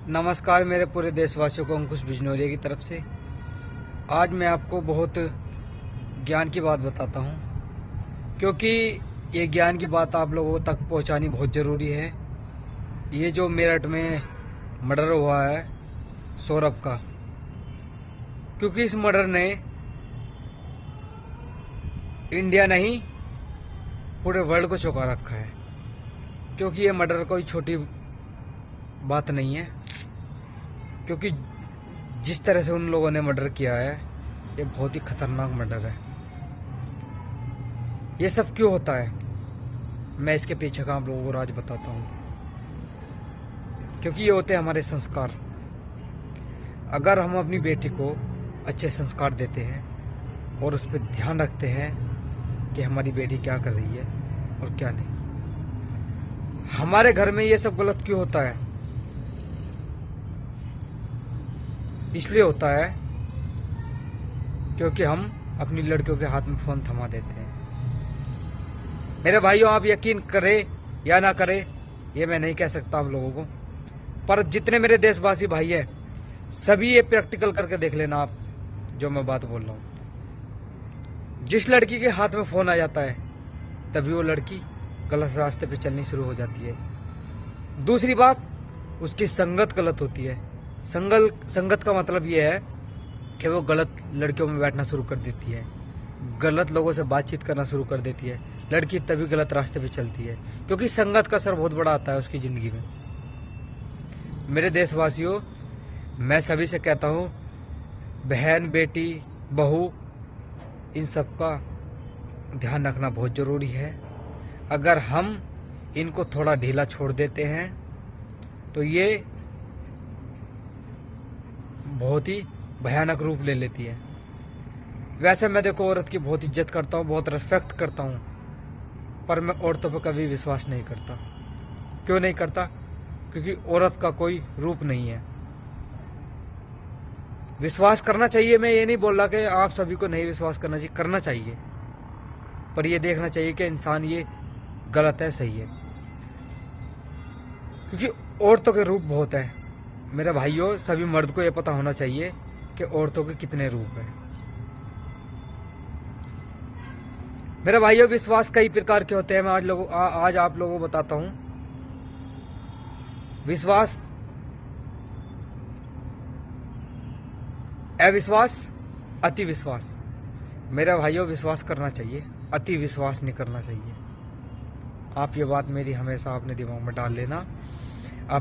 नमस्कार मेरे पूरे देशवासियों को अंकुश बिजनौरिया की तरफ से। आज मैं आपको बहुत ज्ञान की बात बताता हूँ, क्योंकि ये ज्ञान की बात आप लोगों तक पहुँचानी बहुत ज़रूरी है। ये जो मेरठ में मर्डर हुआ है सौरभ का, क्योंकि इस मर्डर ने इंडिया नहीं पूरे वर्ल्ड को चौंका रखा है। क्योंकि ये मर्डर कोई छोटी बात नहीं है, क्योंकि जिस तरह से उन लोगों ने मर्डर किया है ये बहुत ही खतरनाक मर्डर है। ये सब क्यों होता है, मैं इसके पीछे का आप लोगों को आज बताता हूँ। क्योंकि ये होते हैं हमारे संस्कार। अगर हम अपनी बेटी को अच्छे संस्कार देते हैं और उस पर ध्यान रखते हैं कि हमारी बेटी क्या कर रही है और क्या नहीं, हमारे घर में ये सब गलत क्यों होता है? इसलिए होता है क्योंकि हम अपनी लड़कियों के हाथ में फ़ोन थमा देते हैं। मेरे भाइयों, आप यकीन करें या ना करें ये मैं नहीं कह सकता आप लोगों को, पर जितने मेरे देशवासी भाई हैं सभी ये प्रैक्टिकल करके देख लेना आप जो मैं बात बोल रहा हूँ। जिस लड़की के हाथ में फ़ोन आ जाता है तभी वो लड़की गलत रास्ते पे चलनी शुरू हो जाती है। दूसरी बात, उसकी संगत गलत होती है। संगत का मतलब ये है कि वो गलत लड़कियों में बैठना शुरू कर देती है, गलत लोगों से बातचीत करना शुरू कर देती है। लड़की तभी गलत रास्ते पे चलती है, क्योंकि संगत का असर बहुत बड़ा आता है उसकी ज़िंदगी में। मेरे देशवासियों, मैं सभी से कहता हूँ, बहन, बेटी, बहू, इन सब का ध्यान रखना बहुत ज़रूरी है। अगर हम इनको थोड़ा ढीला छोड़ देते हैं तो ये बहुत ही भयानक रूप ले लेती है। वैसे मैं देखो औरत की बहुत इज्जत करता हूँ, बहुत रिस्पेक्ट करता हूँ, पर मैं औरतों पर कभी विश्वास नहीं करता। क्यों नहीं करता? क्योंकि औरत का कोई रूप नहीं है। विश्वास करना चाहिए, मैं ये नहीं बोल रहा कि आप सभी को नहीं विश्वास करना चाहिए, करना चाहिए, पर ये देखना चाहिए कि इंसान ये गलत है सही है। क्योंकि औरतों के रूप बहुत है मेरे भाइयों। सभी मर्द को ये पता होना चाहिए कि औरतों के कितने रूप हैं। मेरे भाइयों, विश्वास कई प्रकार के होते हैं। मैं आज आप लोगों को बताता हूं। विश्वास, अविश्वास, अति विश्वास। मेरे भाइयों, विश्वास करना चाहिए, अति विश्वास नहीं करना चाहिए। आप ये बात मेरी हमेशा अपने दिमाग में डाल लेना।